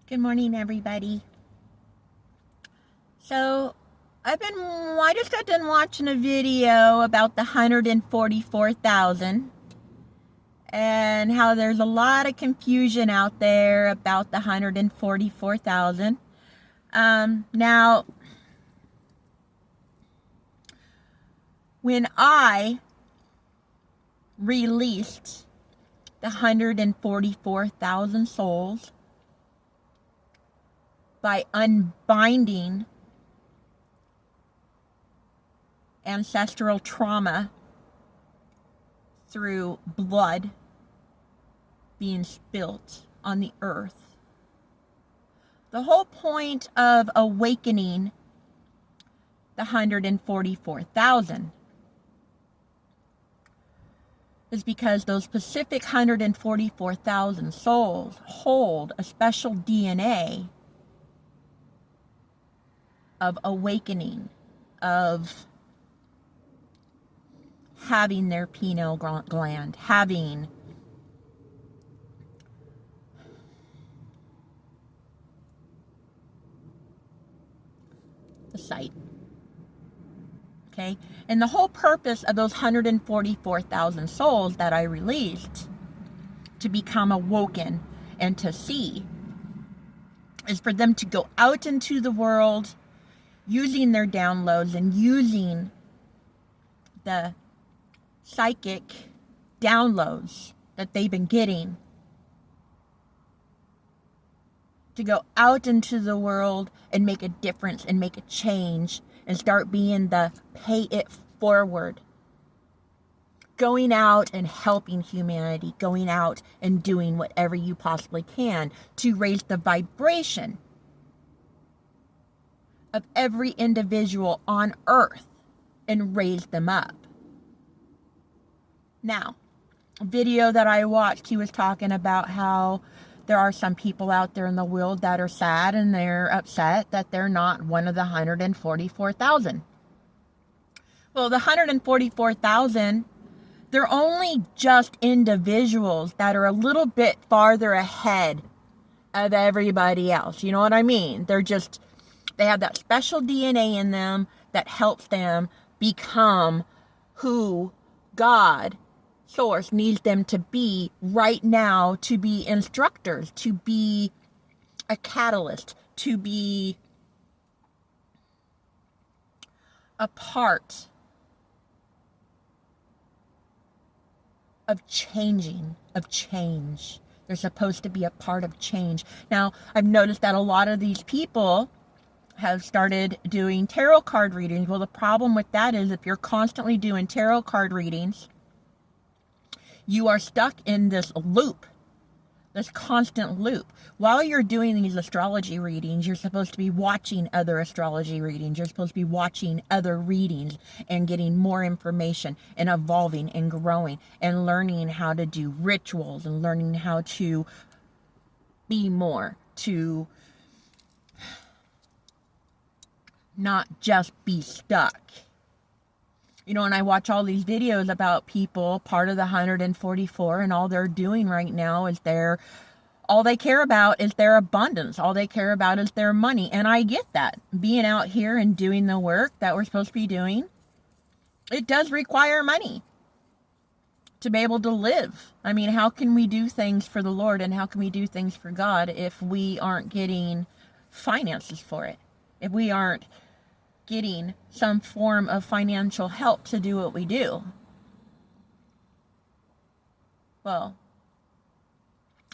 Good morning, everybody. So, I just got done watching a video about the 144,000 and how there's a lot of confusion out there about the 144,000. Now, when I released the 144,000 souls by unbinding ancestral trauma through blood being spilt on the earth. The whole point of awakening the 144,000 is because those specific 144,000 souls hold a special DNA of awakening, of having their pineal gland, having the sight. Okay? And the whole purpose of those 144,000 souls that I released to become awoken and to see is for them to go out into the world using their downloads and using the psychic downloads that they've been getting to go out into the world and make a difference and make a change and start being the pay it forward. Going out and helping humanity, going out and doing whatever you possibly can to raise the vibration of every individual on earth and raise them up. Now, a video that I watched, he was talking about how there are some people out there in the world that are sad and they're upset that they're not one of the 144,000. Well, the 144,000, they're only just individuals that are a little bit farther ahead of everybody else. You know what I mean? They have that special DNA in them that helps them become who God, Source, needs them to be right now, to be instructors, to be a catalyst, to be a part of changing, of change. They're supposed to be a part of change. Now, I've noticed that a lot of these people have started doing tarot card readings. Well, the problem with that is if you're constantly doing tarot card readings, you are stuck in this loop, this constant loop. While you're doing these astrology readings, you're supposed to be watching other astrology readings. You're supposed to be watching other readings and getting more information and evolving and growing and learning how to do rituals and learning how to be more, to not just be stuck. You know, and I watch all these videos about people, part of the 144, and all they're doing right now is all they care about is their abundance. All they care about is their money. And I get that. Being out here and doing the work that we're supposed to be doing, it does require money to be able to live. I mean, how can we do things for the Lord and how can we do things for God if we aren't getting finances for it? If we aren't getting some form of financial help to do what we do? Well,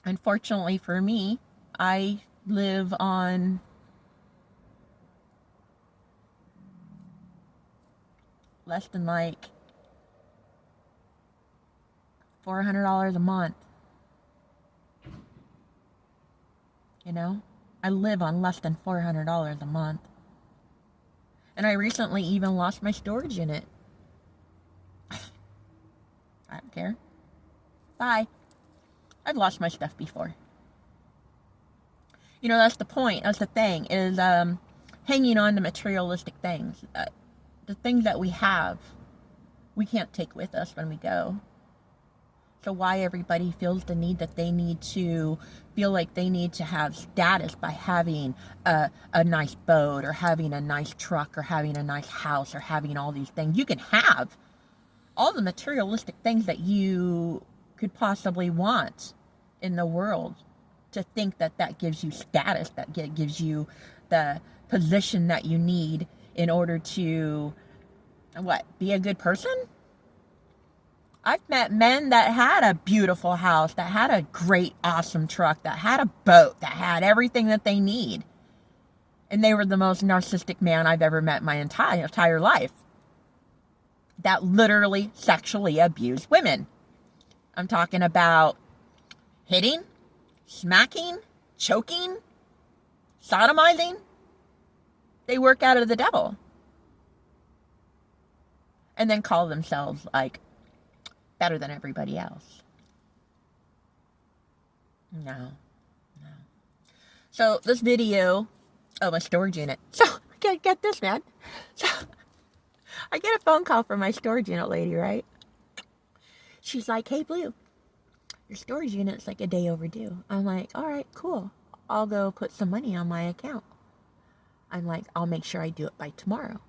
unfortunately for me, I live on less than like $400 a month. You know, I live on less than $400 a month. And I recently even lost my storage unit. I don't care. Bye. I've lost my stuff before. You know, that's the point. That's the thing, is hanging on to materialistic things. The things that we have, we can't take with us when we go. So why everybody feels the need that they need to feel like they need to have status by having a nice boat or having a nice truck or having a nice house or having all these things. You can have all the materialistic things that you could possibly want in the world, to think that that gives you status, that gives you the position that you need in order to, what, be a good person? I've met men that had a beautiful house, that had a great, awesome truck, that had a boat, that had everything that they need. And they were the most narcissistic man I've ever met in my entire life. That literally sexually abused women. I'm talking about hitting, smacking, choking, sodomizing. They work out of the devil. And then call themselves like better than everybody else. No. So this video, my storage unit. So get this, man. So I get a phone call from my storage unit lady, right? She's like, "Hey, Blue, your storage unit's like a day overdue." I'm like, "All right, cool. I'll go put some money on my account." I'm like, "I'll make sure I do it by tomorrow."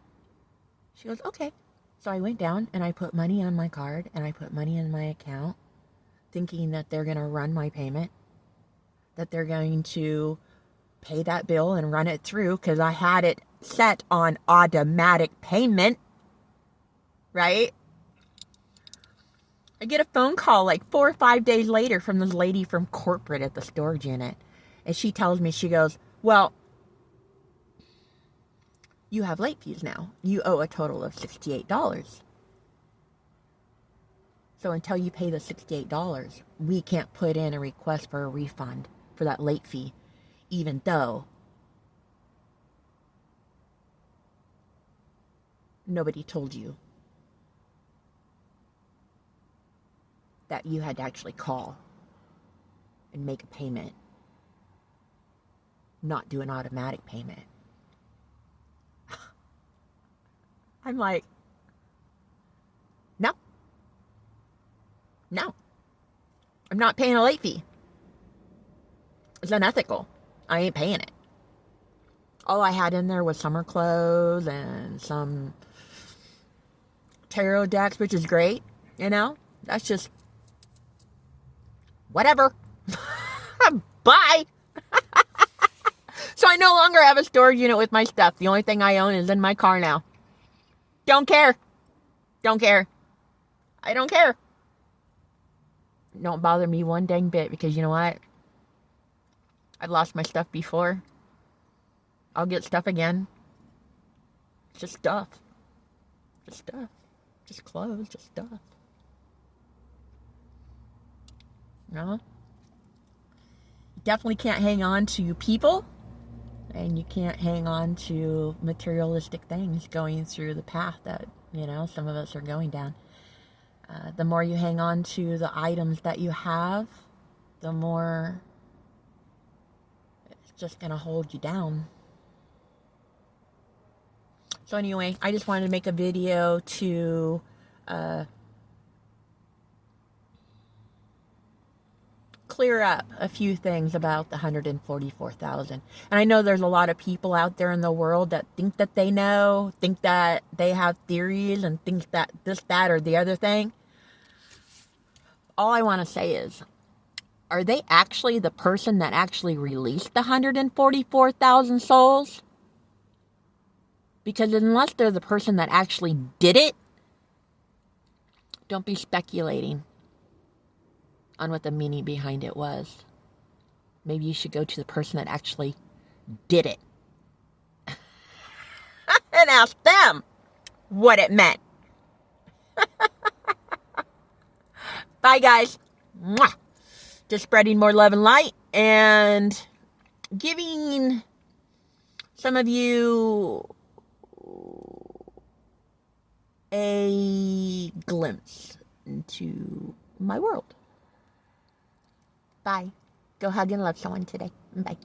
She goes, "Okay." So I went down and I put money on my card and I put money in my account, thinking that they're going to run my payment, that they're going to pay that bill and run it through, because I had it set on automatic payment, right? I get a phone call like 4 or 5 days later from this lady from corporate at the storage unit. And she tells me, she goes, "Well, you have late fees now. You owe a total of $68. So until you pay the $68, we can't put in a request for a refund for that late fee, even though nobody told you that you had to actually call and make a payment, not do an automatic payment." I'm like, no, I'm not paying a late fee. It's unethical. I ain't paying it. All I had in there was summer clothes and some tarot decks, which is great, that's just whatever. Bye. So I no longer have a storage unit with my stuff. The only thing I own is in my car now. Don't care. I don't care. Don't bother me one dang bit, because you know what? I've lost my stuff before. I'll get stuff again. It's just stuff. Just clothes, just stuff. No? You definitely can't hang on to people. And you can't hang on to materialistic things going through the path that, some of us are going down. The more you hang on to the items that you have, the more it's just going to hold you down. So anyway, I just wanted to make a video to clear up a few things about the 144,000. And I know there's a lot of people out there in the world that think that they know, think that they have theories, and think that this, that, or the other thing. All I want to say is, are they actually the person that actually released the 144,000 souls? Because unless they're the person that actually did it, don't be speculating on what the meaning behind it was. Maybe you should go to the person that actually did it and ask them what it meant. Bye, guys. Mwah. Just spreading more love and light and giving some of you a glimpse into my world. Bye. Go hug and love someone today. Bye.